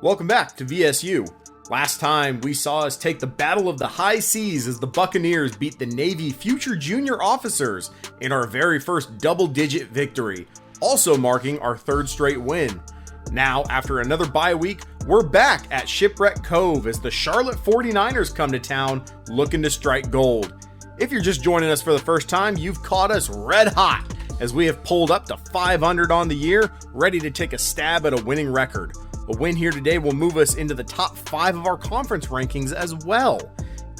Welcome back to VSU. Last time we saw us take the battle of the high seas as the Buccaneers beat the Navy future junior officers in our very first double-digit victory, also marking our third straight win. Now, after another bye week, we're back at Shipwreck Cove as the Charlotte 49ers come to town looking to strike gold. If you're just joining us for the first time, you've caught us red hot as we have pulled up to 500 on the year, ready to take a stab at a winning record. A win here today will move us into the top 5 of our conference rankings as well.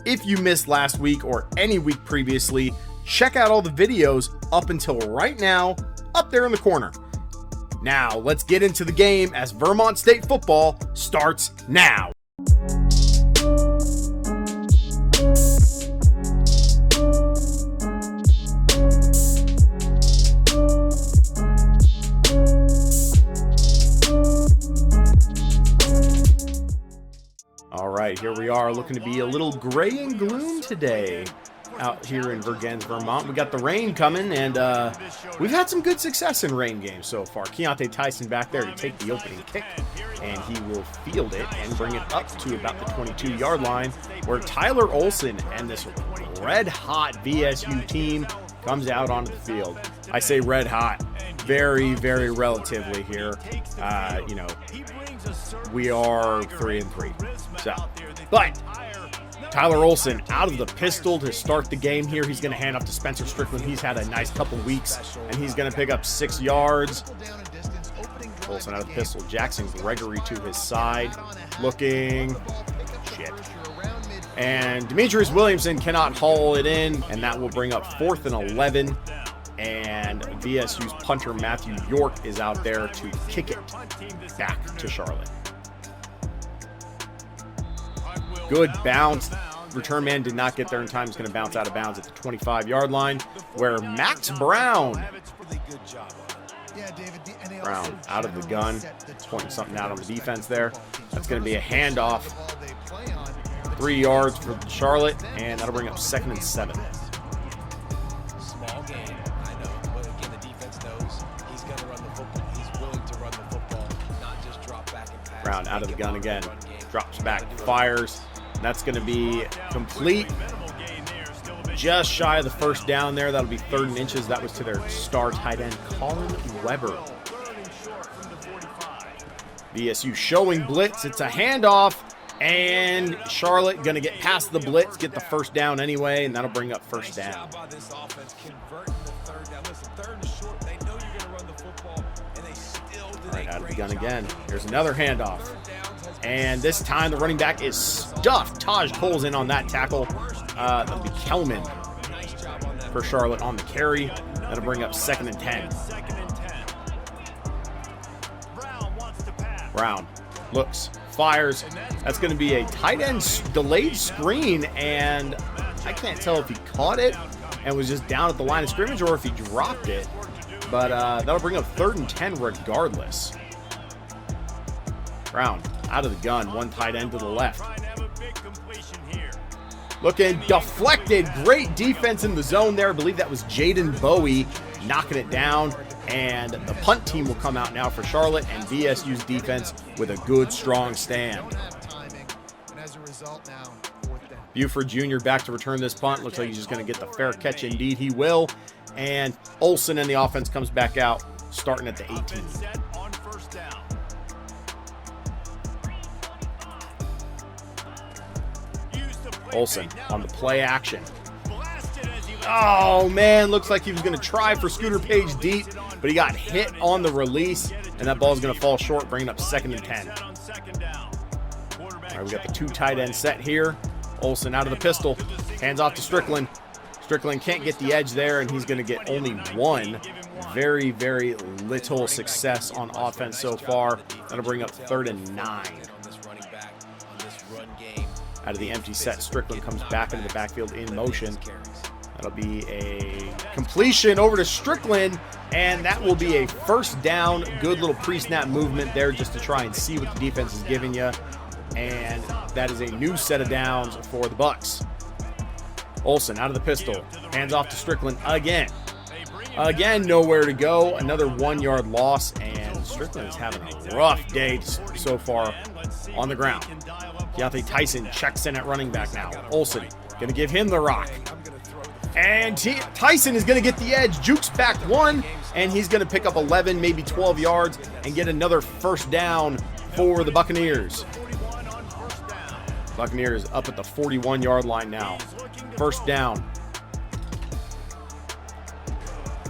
If you missed last week or any week previously, check out all the videos up until right now, up there in the corner. Now, let's get into the game as Vermont State football starts now. All right, here we are looking to be a little gray and gloom today out here in Vergennes, Vermont. We got the rain coming, and we've had some good success in rain games so far. Keontae Tyson back there to take the opening kick, and he will field it and bring it up to about the 22-yard line, where Tyler Olson and this red-hot VSU team comes out onto the field. I say red hot, very, very relatively here. We are 3-3. So, but Tyler Olson out of the pistol to start the game here. He's going to hand off to Spencer Strickland. He's had a nice couple weeks, and he's going to pick up 6 yards. Olson out of the pistol. Jackson Gregory to his side. Looking. Shit. And Demetrius Williamson cannot haul it in, and that will bring up 4th and 11. And VSU's punter Matthew York is out there to kick it back to Charlotte. Good bounce. Return man did not get there in time. He's going to bounce out of bounds at the 25-yard line, where Max Brown out of the gun, pointing something out on the defense there. That's going to be a handoff. 3 yards for Charlotte, and that'll bring up 2nd and 7. Small game, I know, but again, the defense knows he's going to run the football. He's willing to run the football, not just drop back and pass. Brown out of the gun again, drops back, fires. That's going to be complete. Just shy of the first down there. That'll be 3rd and inches. That was to their star tight end, Colin Weber. VSU showing blitz. It's a handoff. And Charlotte going to get past the blitz, get the first down anyway, and that'll bring up 1st down. All right, out of the gun again. Here's another handoff. And this time the running back is stuffed. Taj Cole's in on that tackle. That'll be Kelman for Charlotte on the carry. That'll bring up 2nd and 10. Brown looks, fires. That's going to be a tight end delayed screen, and I can't tell if he caught it and was just down at the line of scrimmage or if he dropped it. But that'll bring up 3rd and 10 regardless. Brown out of the gun, one tight end to the left. Looking deflected, great defense in the zone there. I believe that was Jaden Bowie knocking it down. And the punt team will come out now for Charlotte, and VSU's defense with a good, strong stand. Buford Jr. back to return this punt. Looks like he's just going to get the fair catch. Indeed, he will. And Olson and the offense comes back out, starting at the 18. Olson on the play action. Oh, man, looks like he was going to try for Scooter Page deep, but he got hit on the release, and that ball is going to fall short, bringing up 2nd and 10. All right, we got the 2 tight end set here. Olson out of the pistol, hands off to Strickland. Strickland can't get the edge there, and he's going to get only 1. Very, very little success on offense so far. That'll bring up 3rd and 9. Out of the empty set, Strickland comes back into the backfield in motion. That'll be a completion over to Strickland, and that will be a 1st down. Good little pre-snap movement there just to try and see what the defense is giving you. And that is a new set of downs for the Bucs. Olson out of the pistol, hands off to Strickland again. Again, nowhere to go. Another 1-yard loss, and Strickland is having a rough day so far on the ground. Keontae Tyson checks in at running back now. Olsen going to give him the rock. And Tyson is going to get the edge. Jukes back one, and he's going to pick up 11, maybe 12 yards, and get another first down for the Buccaneers. Buccaneers up at the 41-yard line now. First down.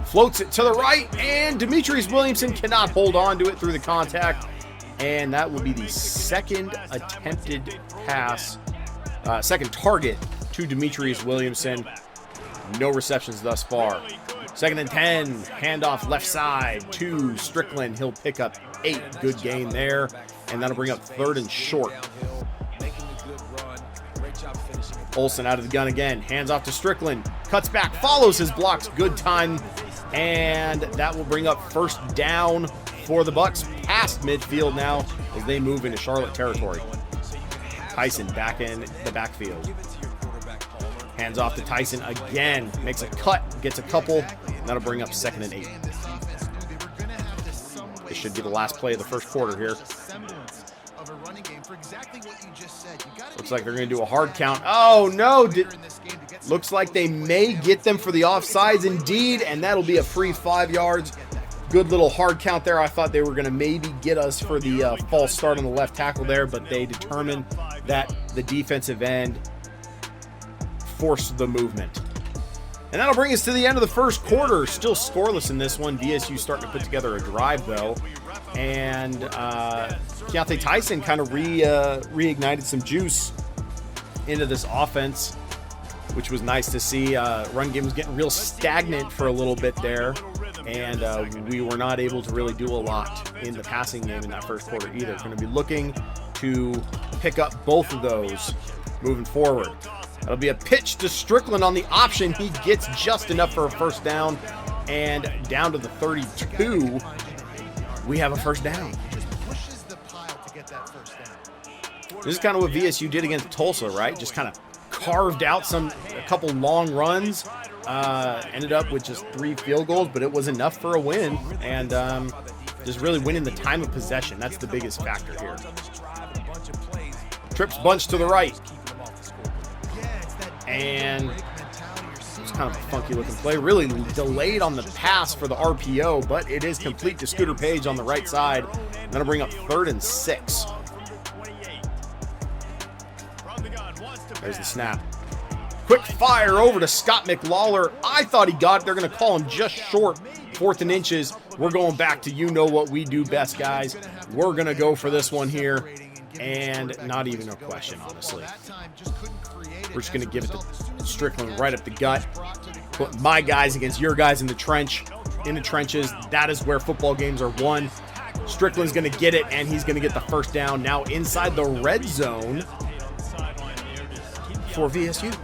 Floats it to the right, and Demetrius Williamson cannot hold on to it through the contact. And that will be the second attempted pass, second target to Demetrius Williamson. No receptions thus far. 2nd and 10, handoff left side to Strickland. He'll pick up 8. Good gain there, and that'll bring up 3rd and short. Olsen out of the gun again, hands off to Strickland, cuts back, follows his blocks, good time, and that will bring up first down for the Bucs past midfield now as they move into Charlotte territory. Tyson back in the backfield. Hands off to Tyson again, makes a cut, gets a couple, and that'll bring up 2nd and 8. This should be the last play of the first quarter here. Looks like they're going to do a hard count. Oh, no. Looks like they may get them for the offsides indeed, and that'll be a free 5 yards. Good little hard count there. I thought they were going to maybe get us for the false start on the left tackle there, but they determined that the defensive end forced the movement. And that'll bring us to the end of the first quarter. Still scoreless in this one. VSU starting to put together a drive, though. And Keontae Tyson kind of reignited some juice into this offense, which was nice to see. Run game was getting real stagnant for a little bit there. And we were not able to really do a lot in the passing game in that first quarter either. Going to be looking to pick up both of those moving forward. That'll be a pitch to Strickland on the option. He gets just enough for a first down. And down to the 32, we have a first down. This is kind of what VSU did against Tulsa, right? Just kind of carved out a couple long runs. Ended up with just 3 field goals, but it was enough for a win. And just really winning the time of possession. That's the biggest factor here. Trips bunch to the right. And it's kind of a funky looking play. Really delayed on the pass for the RPO, but it is complete to Scooter Page on the right side. And that'll bring up 3rd and 6. There's the snap. Quick fire over to Scott McLawler. I thought he got it. They're going to call him just short. 4th and inches. We're going back to you know what we do best, guys. We're going to go for this one here. And not even a question, honestly. We're just going to give it to Strickland right up the gut. Put my guys against your guys in the trenches. That is where football games are won. Strickland's going to get it, and he's going to get the first down now inside the red zone for VSU.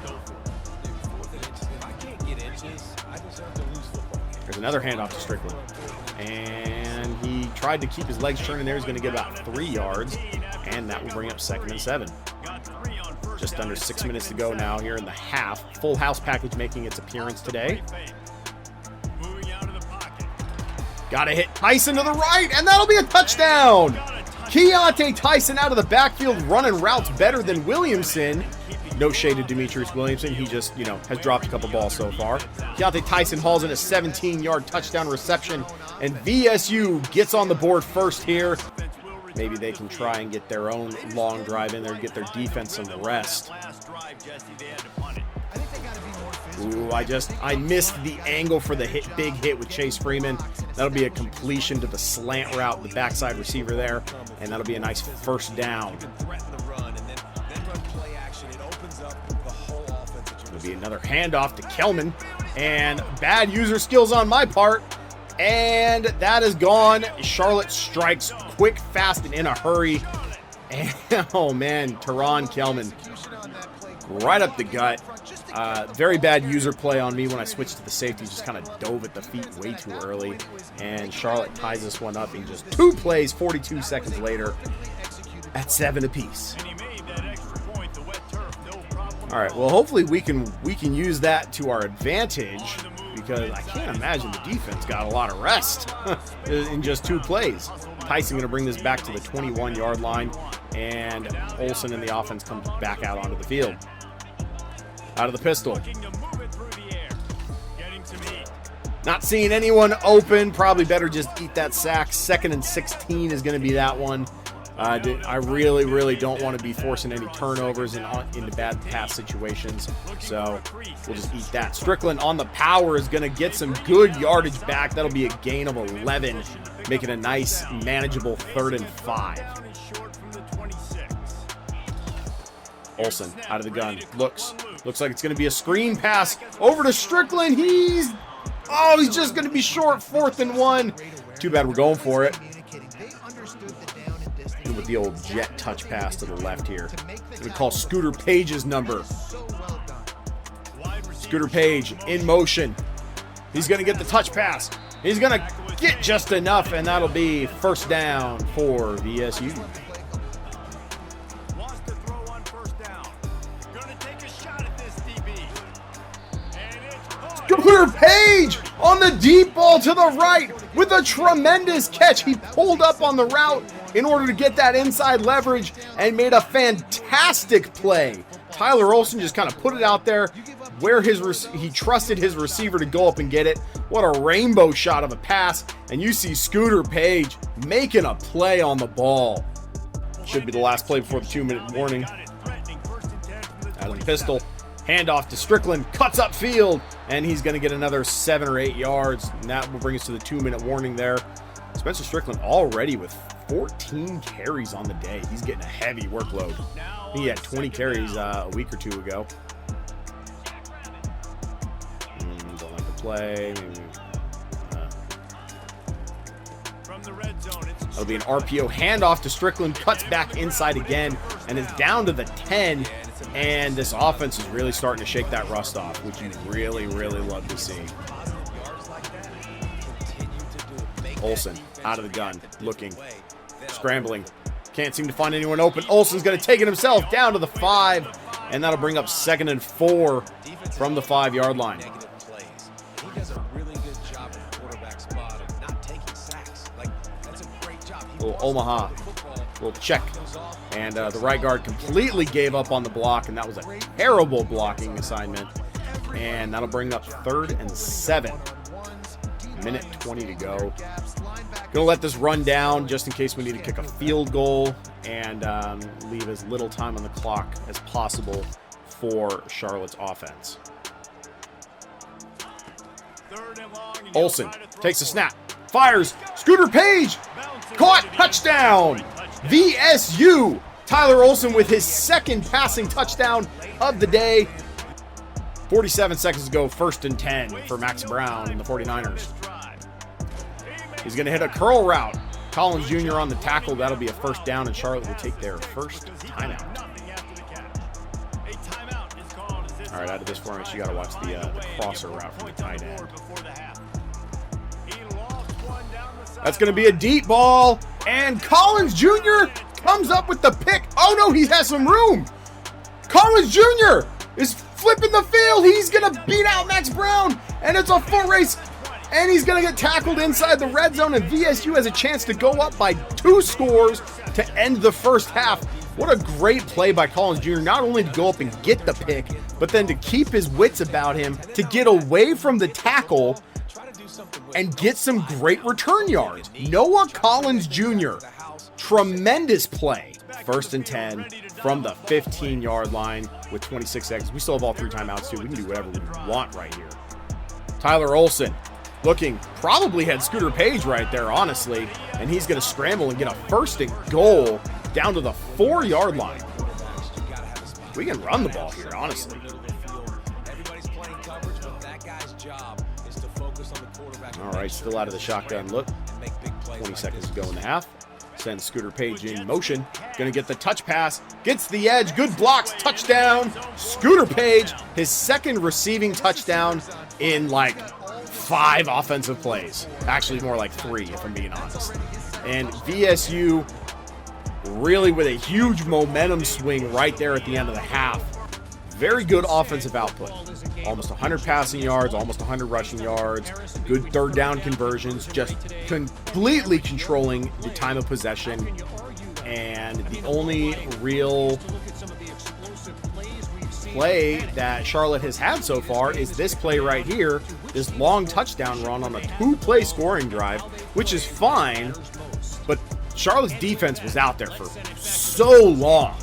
There's another handoff to Strickland. And he tried to keep his legs turning there. He's going to get about 3 yards, and that will bring up 2nd and 7. Just under 6 minutes to go now here in the half. Full house package making its appearance today. Got to hit Tyson to the right, and that'll be a touchdown. Keontae Tyson out of the backfield running routes better than Williamson. No shade to Demetrius Williamson. He just, has dropped a couple balls so far. Keontae Tyson hauls in a 17-yard touchdown reception, and VSU gets on the board first here. Maybe they can try and get their own long drive in there, get their defense some rest. Ooh, I missed the angle for the big hit with Chase Freeman. That'll be a completion to the slant route, the backside receiver there, and that'll be a nice first down. It'll be another handoff to Kelman, and bad user skills on my part. And that is gone. Charlotte strikes quick, fast, and in a hurry. And, oh, man, Teron Kelman right up the gut. Very bad user play on me when I switched to the safety. Just kind of dove at the feet way too early. And Charlotte ties this one up in just 2 plays, 42 seconds later at 7 apiece. All right, well, hopefully we can use that to our advantage, because I can't imagine the defense got a lot of rest in just 2 plays. Tyson going to bring this back to the 21-yard line, and Olsen and the offense comes back out onto the field. Out of the pistol. Not seeing anyone open. Probably better just eat that sack. 2nd and 16 is going to be that one. I really don't want to be forcing any turnovers into bad pass situations. So we'll just eat that. Strickland on the power is going to get some good yardage back. That'll be a gain of 11, making a nice, manageable 3rd and 5. Olsen out of the gun. Looks like it's going to be a screen pass over to Strickland. He's just going to be short. 4th and 1. Too bad we're going for it. With the old jet touch pass to the left here. We call Scooter Page's number. Scooter Page in motion. He's going to get the touch pass. He's going to get just enough, and that'll be 1st down for VSU. Scooter Page on the deep ball to the right with a tremendous catch. He pulled up on the route in order to get that inside leverage and made a fantastic play. Tyler Olsen just kind of put it out there where he trusted his receiver to go up and get it. What a rainbow shot of a pass. And you see Scooter Page making a play on the ball. Should be the last play before the 2-minute warning. Out of the pistol. Handoff to Strickland, cuts upfield, and he's going to get another 7 or 8 yards. And that will bring us to the 2-minute warning there. Spencer Strickland already with 14 carries on the day. He's getting a heavy workload. He had 20 carries a week or two ago. Don't like the play. It'll be an RPO handoff to Strickland, cuts back inside again, and is down to the 10. And this offense is really starting to shake that rust off, which you really love to see. Olsen out of the gun, looking, scrambling. Can't seem to find anyone open. Olsen's going to take it himself down to the 5, and that'll bring up 2nd and 4 from the 5-yard line. He does a really good job at the quarterback spot of not taking sacks. That's a great job. Little Omaha, little check. And the right guard completely gave up on the block, and that was a terrible blocking assignment. And that'll bring up 3rd and 7. Minute 20 to go. Gonna let this run down just in case we need to kick a field goal and leave as little time on the clock as possible for Charlotte's offense. Olsen takes a snap, fires, Scooter Page, caught, touchdown! VSU! Tyler Olsen with his 2nd passing touchdown of the day. 47 seconds to go, 1st and 10 for Max Brown and the 49ers. He's going to hit a curl route. Collins Jr. on the tackle. That'll be a 1st down, and Charlotte will take their 1st timeout. All right, out of this formation, you got to watch the crosser route from the tight end. That's going to be a deep ball, and Collins Jr. comes up with the pick. Oh, no, he has some room. Collins Jr. is flipping the field. He's going to beat out Max Brown, and it's a foot race, and he's going to get tackled inside the red zone, and VSU has a chance to go up by 2 scores to end the first half. What a great play by Collins Jr., not only to go up and get the pick, but then to keep his wits about him, to get away from the tackle and get some great return yards. Noah Collins Jr., tremendous play. 1st and 10 from the 15-yard line with 26 seconds. We still have all 3 timeouts, too. We can do whatever we want right here. Tyler Olsen looking, probably had Scooter Page right there, honestly, and he's going to scramble and get a 1st and goal down to the 4-yard line. We can run the ball here, honestly. All right, still out of the shotgun look. 20 seconds to go in the half. Sends Scooter Page in motion. Going to get the touch pass. Gets the edge. Good blocks. Touchdown. Scooter Page, his 2nd receiving touchdown in like 5 offensive plays. Actually, more like 3, if I'm being honest. And VSU really with a huge momentum swing right there at the end of the half. Very good offensive output. Almost 100 passing yards, almost 100 rushing yards. Good 3rd down conversions. Just completely controlling the time of possession. And the only real play that Charlotte has had so far is this play right here, this long touchdown run on a 2-play scoring drive, which is fine, but Charlotte's defense was out there for so long.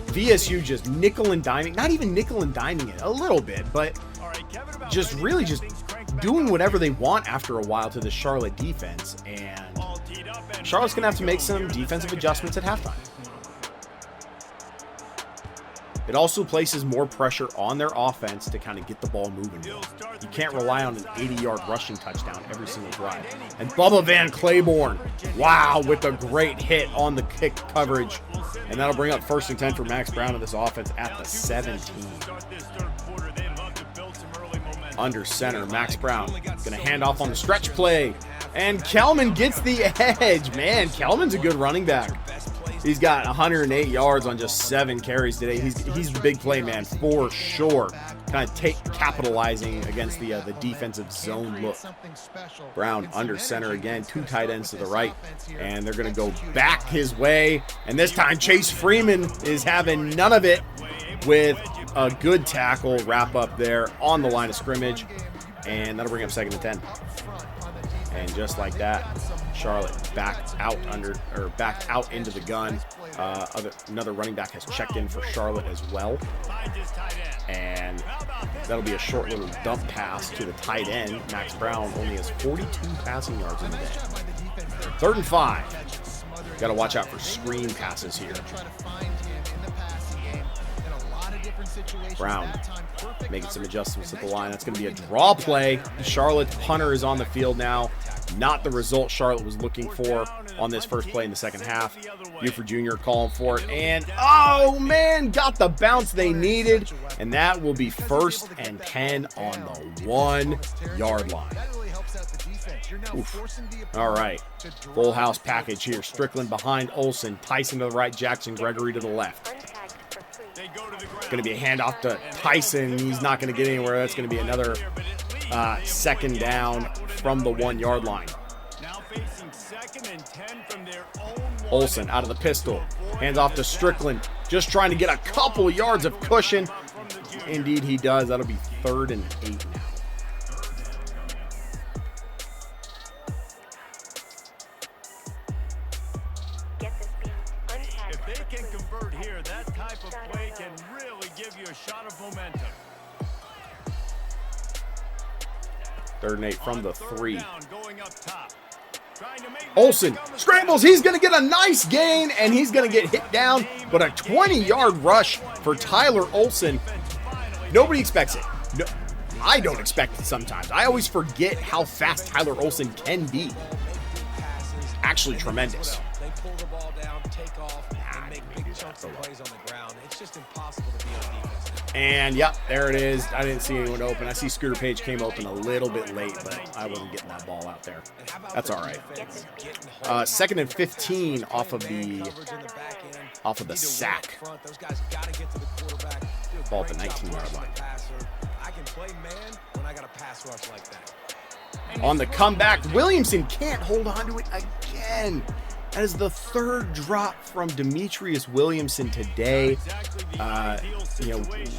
VSU just nickel and diming, not even nickel and diming it, a little bit, but just really just doing whatever they want after a while to the Charlotte defense, and Charlotte's going to have to make some defensive adjustments at halftime. It also places more pressure on their offense to kind of get the ball moving. You can't rely on an 80-yard rushing touchdown every single drive. And Bubba Van Claiborne, wow, with a great hit on the kick coverage. And that'll bring up 1st and 10 for Max Brown of this offense at the 17. Under center, Max Brown going to hand off on the stretch play. And Kelman gets the edge. Man, Kelman's a good running back. He's got 108 yards on just 7 carries today. He's the big play man for sure. Kind of capitalizing against the defensive zone look. Brown under center again, 2 tight ends to the right, and they're going to go back his way. And this time Chase Freeman is having none of it with a good tackle wrap up there on the line of scrimmage, and that'll bring up 2nd and 10. And just like that, Charlotte backed out into the gun. Another running back has checked in for Charlotte as well. And that'll be a short little dump pass to the tight end. Max Brown only has 42 passing yards in the day. 3rd and 5. Got to watch out for screen passes here. Brown making some adjustments at the line. That's going to be a draw play. Charlotte's punter is on the field now. Not the result Charlotte was looking for on this first play in the second half. Buford Jr. calling for it. And, oh, man, got the bounce they needed. And that will be 1st and 10 on the 1-yard line. Oof. All right. Full house package here. Strickland behind Olsen. Tyson to the right. Jackson Gregory to the left. It's going to be a handoff to Tyson. He's not going to get anywhere. That's going to be another 2nd down from the 1-yard line. Olsen out of the pistol. Hands off to Strickland. Just trying to get a couple yards of cushion. Indeed he does. That'll be 3rd and 8 now. If they can convert here, that type of play can really give you a shot of momentum. 3rd and 8 from the 3. Olsen scrambles. He's going to get a nice gain, and he's going to get hit down. But a 20-yard rush for Tyler Olsen. Nobody expects it. No, I don't expect it sometimes. I always forget how fast Tyler Olsen can be. Actually tremendous. They pull the ball down, take off, and make big chunks of plays on the ground. It's just impossible to be on defense. And, yep, there it is. I didn't see anyone open. I see Scooter Page came open a little bit late, but I wasn't getting that ball out there. That's all right. 2nd and 15 off of the sack. Ball at the 19-yard line. I can play man when I got a pass rush like that. On the comeback, Williamson can't hold on to it again. That is the 3rd drop from Demetrius Williamson today.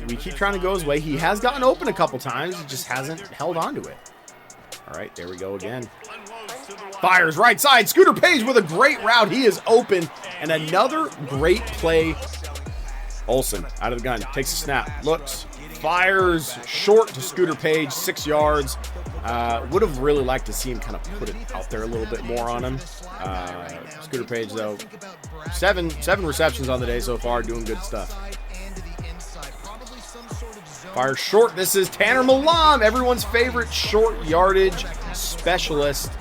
We keep trying to go his way. He has gotten open a couple times. He just hasn't held on to it. All right, there we go again. Fires right side. Scooter Page with a great route. He is open. And another great play. Olsen out of the gun. Takes a snap. Looks. Fires short to Scooter Page. 6 yards. Would have really liked to see him kind of put it out there a little bit more on him. Scooter Page, though, seven receptions on the day so far, doing good stuff. Fire short. This is Tanner Malam, everyone's favorite short yardage specialist.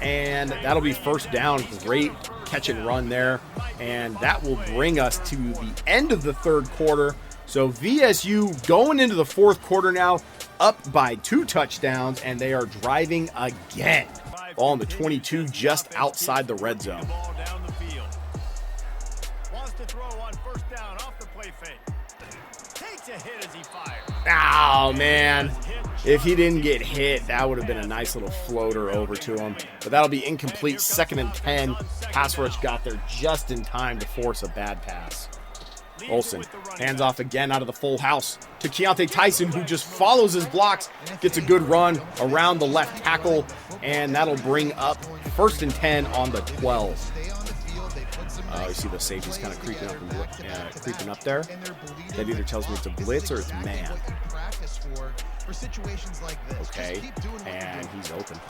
And that'll be 1st down. Great catch and run there. And that will bring us to the end of the 3rd quarter. So VSU going into the 4th quarter now, up by 2 touchdowns, and they are driving again. Ball on the 22, just outside the red zone. Takes a hit as he fires. Oh, man. If he didn't get hit, that would have been a nice little floater over to him. But that'll be incomplete. 2nd and 10. Pass rush got there just in time to force a bad pass. Olsen hands off again out of the full house to Keontae Tyson, who just follows his blocks, gets a good run around the left tackle, and that'll bring up 1st and 10 on the 12. You see the safeties kind of creeping up there. That either tells me it's a blitz or it's man. Okay, and he's open.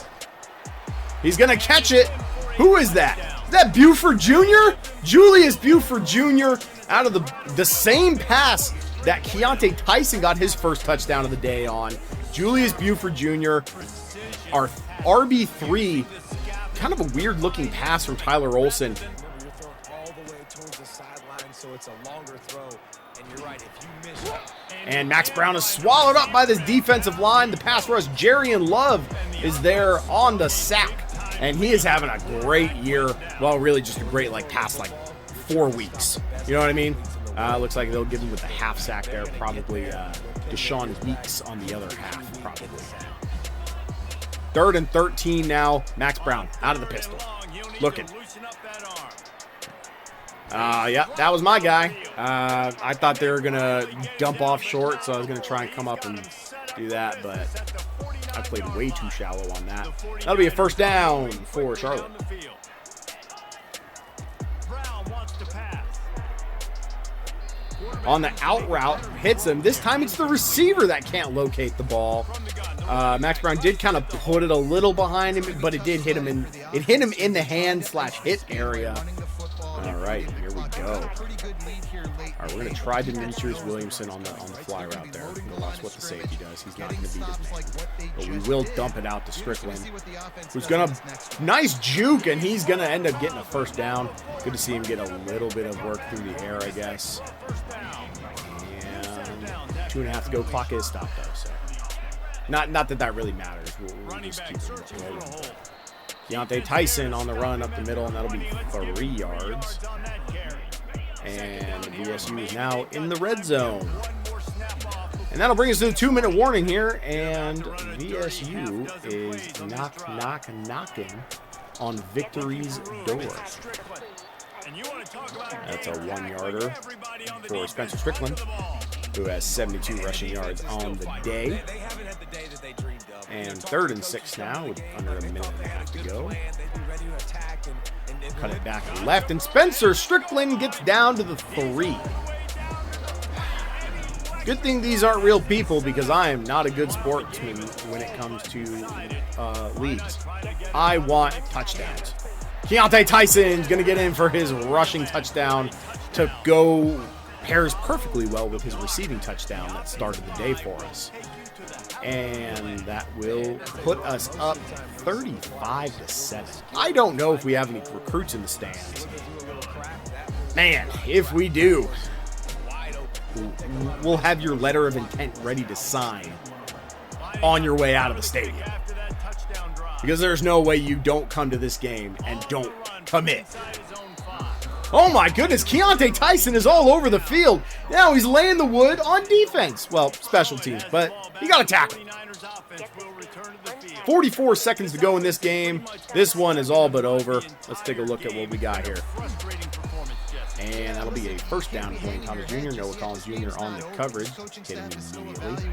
He's going to catch it. Who is that? Is that Buford Jr.? Julius Buford Jr. out of the same pass that Keontae Tyson got his first touchdown of the day on. Julius Buford Jr., our RB3. Kind of a weird-looking pass from Tyler Olsen. And Max Brown is swallowed up by this defensive line. The pass rush, Jarian Love is there on the sack. And he is having a great year. Well, really just a great, past 4 weeks. You know what I mean? Looks like they'll give him with the half sack there. Probably Deshaun Weeks on the other half, probably. 3rd and 13 now. Max Brown out of the pistol. Looking. Yeah, that was my guy. I thought they were going to dump off short, so I was going to try and come up and do that, but I played way too shallow on that. That'll be a 1st down for Charlotte. On the out route, hits him. This time it's the receiver that can't locate the ball. Max Brown did kind of put it a little behind him, but it did hit him in the hand/hit area. All right, here we go. All right, we're going to try Demetrius Williamson on the fly route there. We'll watch what the safety does. He's not going to beat it. But we will dump it out to Strickland, who's going to nice juke, and he's going to end up getting a 1st down. Good to see him get a little bit of work through the air, I guess. And 2.5 to go. Clock is stopped, though. So not that really matters. We'll just keep it rolling. Keontae Tyson on the run up the middle, and that'll be 3 yards. And VSU is now in the red zone. And that'll bring us to the 2-minute warning here. And VSU is knocking on victory's door. That's a 1-yarder for Spencer Strickland, who has 72 rushing yards on the day. And 3rd and 6 now with under 1.5 minutes to go. Cut it back left, and Spencer Strickland gets down to the 3. Good thing these aren't real people, because I am not a good sportsman when it comes to leagues. I want touchdowns. Keontae Tyson's going to get in for his rushing touchdown to go pairs perfectly well with his receiving touchdown that started the day for us. And that will put us up 35-7. I don't know if we have any recruits in the stands. Man, if we do, we'll have your letter of intent ready to sign on your way out of the stadium. Because there's no way you don't come to this game and don't commit. Oh my goodness, Keontae Tyson is all over the field. Now he's laying the wood on defense. Well, special teams, but he got a tackle. 44 seconds to go in this game. This one is all but over. Let's take a look at what we got here. And that'll be a 1st down for Wayne Thomas Jr. Noah Collins Jr. on the coverage. Hit him immediately.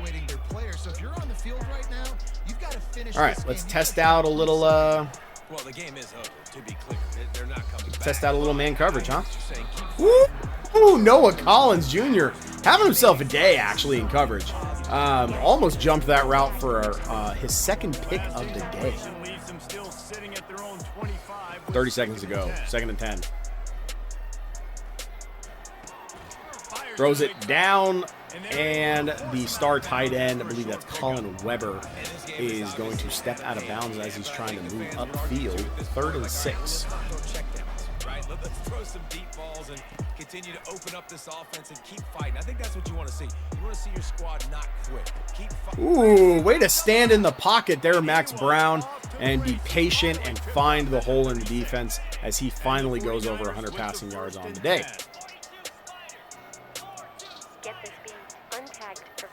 All right, let's test out a little... Well, the game is over, to be clear. They're not coming back. Test out a little man coverage, huh? Ooh, Noah Collins Jr. having himself a day, actually, in coverage. Almost jumped that route for his 2nd pick of the day. 30 seconds to go. 2nd and 10. Throws it down, and the star tight end, I believe that's Colin Weber, is going to step out of bounds as he's trying to move upfield. 3rd and 6. Let's throw some deep balls and continue to open up this offense and keep fighting. I think that's what you want to see. You want to see your squad not quit. Keep fighting. Ooh, way to stand in the pocket there, Max Brown, and be patient and find the hole in the defense as he finally goes over 100 passing yards on the day. Get this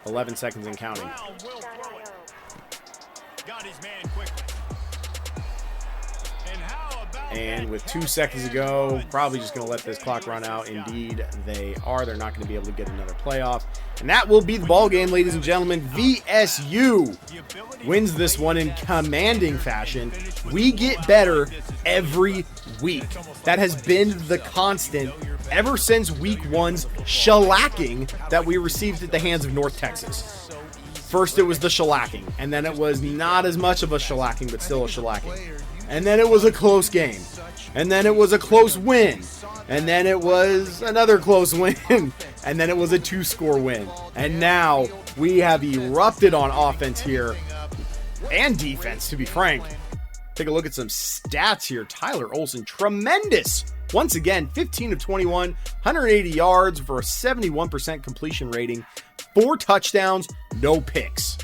11 seconds and counting. Brown will throw it. Got his man quickly. And how about And that with 2 catch seconds to and go, run? probably just going to let this clock run out. Indeed, they are. They're not going to be able to get another playoff. And that will be the ball game, ladies and gentlemen. VSU wins this one in commanding fashion. We get better every week. That has been the constant ever since week 1's shellacking that we received at the hands of North Texas. First, it was the shellacking, and then it was not as much of a shellacking, but still a shellacking. And then it was a close game. And then it was a close win. And then it was another close win. And then it was a 2-score win. And now we have erupted on offense here. And defense, to be frank. Take a look at some stats here. Tyler Olsen, tremendous. Once again, 15 of 21, 180 yards for a 71% completion rating. 4 touchdowns, no picks.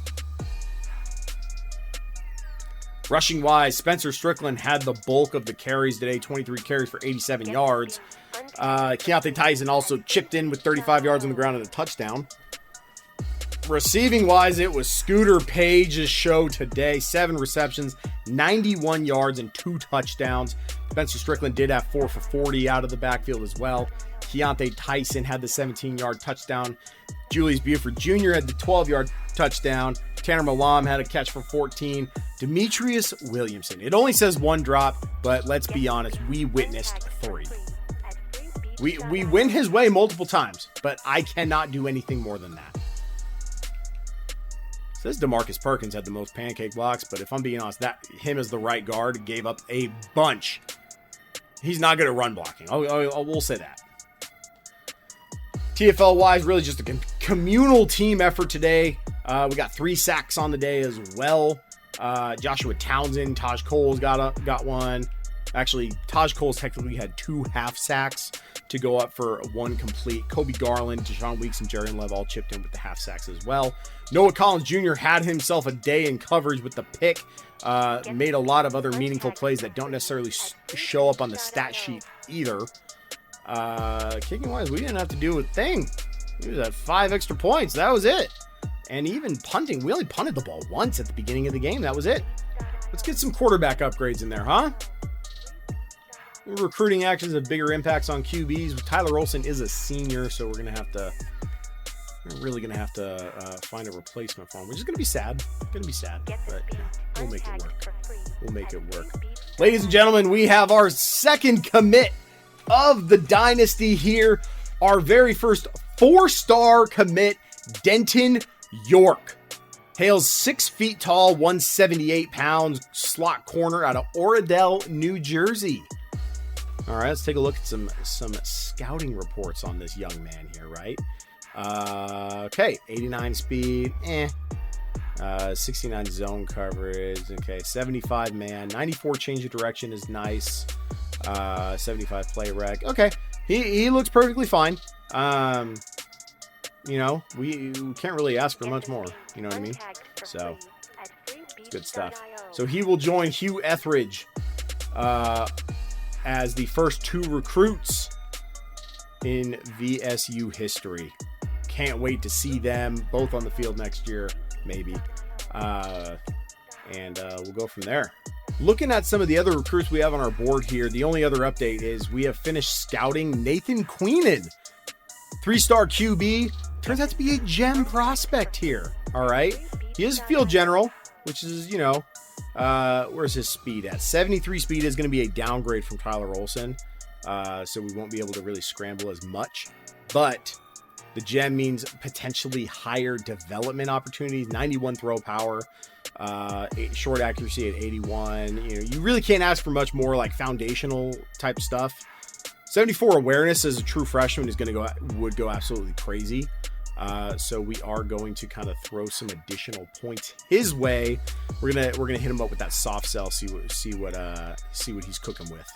Rushing wise, Spencer Strickland had the bulk of the carries today, 23 carries for 87 yards. Keontae Tyson also chipped in with 35 yards on the ground and a touchdown. Receiving wise, it was Scooter Page's show today. 7 receptions, 91 yards, and 2 touchdowns. Spencer Strickland did have 4 for 40 out of the backfield as well. Keontae Tyson had the 17-yard touchdown. Julius Buford Jr. had the 12-yard touchdown. Tanner Malam had a catch for 14. Demetrius Williamson. It only says 1 drop, but let's be honest, we witnessed 3. We went his way multiple times, but I cannot do anything more than that. Says DeMarcus Perkins had the most pancake blocks, but if I'm being honest, that him as the right guard gave up a bunch. He's not good at run blocking. We'll say that. TFL-wise, really just a communal team effort today. We got 3 sacks on the day as well. Joshua Townsend, Taj Coles got one. Actually, Taj Coles technically had 2 half sacks to go up for 1 complete. Kobe Garland, Deshaun Weeks, and Jerry Lev all chipped in with the half sacks as well. Noah Collins Jr. had himself a day in coverage with the pick. Made a lot of other meaningful plays that don't necessarily show up on the stat sheet either. Kicking wise, we didn't have to do a thing. We just had 5 extra points. That was it. And even punting, we only punted the ball once at the beginning of the game. That was it. Let's get some quarterback upgrades in there, huh? Recruiting actions have bigger impacts on QBs. Tyler Olsen is a senior, so we're really gonna have to find a replacement for him, which is gonna be sad. But we'll make it work. Ladies and gentlemen, we have our second commit of the dynasty here. Our very first 4-star commit, Denton York. Hails 6 feet tall, 178 pounds, slot corner out of Oradell, New Jersey. All right, let's take a look at some scouting reports on this young man here, right? Okay, 89 speed, 69 zone coverage, okay, 75 man, 94 change of direction is nice, 75 play rec, okay, he looks perfectly fine. You know, we can't really ask for much more, you know what I mean? So, good stuff. So he will join Hugh Etheridge as the first 2 recruits in VSU history. Can't wait to see them both on the field next year, maybe. And we'll go from there. Looking at some of the other recruits we have on our board here, the only other update is we have finished scouting Nathan Queenan. 3-star QB. Turns out to be a gem prospect here. All right. He is a field general, which is, you know, where's his speed at? 73 speed is going to be a downgrade from Tyler Olsen. So we won't be able to really scramble as much. But the gem means potentially higher development opportunities. 91 throw power, short accuracy at 81. You know, you really can't ask for much more like foundational type stuff. 74 awareness as a true freshman is would go absolutely crazy. So we are going to kind of throw some additional points his way. We're gonna hit him up with that soft sell, see what he's cooking with.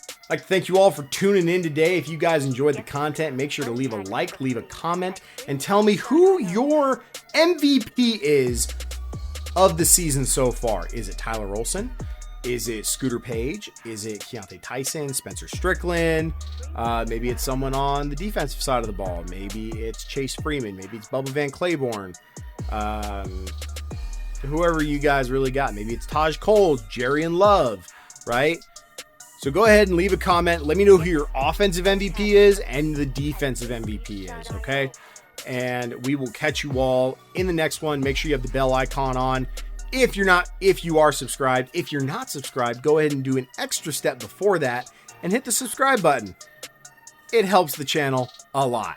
I'd like to thank you all for tuning in today. If you guys enjoyed the content, make sure to leave a like, leave a comment, and tell me who your MVP is of the season so far. Is it Tyler Olsen? Is it Scooter Page? Is it Keontae Tyson, Spencer Strickland? Maybe it's someone on the defensive side of the ball. Maybe it's Chase Freeman. Maybe it's Bubba Van Claiborne. Whoever you guys really got. Maybe it's Taj Cole, Jerry and Love, right? So go ahead and leave a comment. Let me know who your offensive MVP is and the defensive MVP is, okay? And we will catch you all in the next one. Make sure you have the bell icon on. If you are subscribed, if you're not subscribed, go ahead and do an extra step before that and hit the subscribe button. It helps the channel a lot.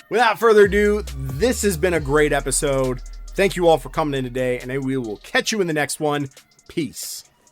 Without further ado, this has been a great episode. Thank you all for coming in today, and we will catch you in the next one. Peace.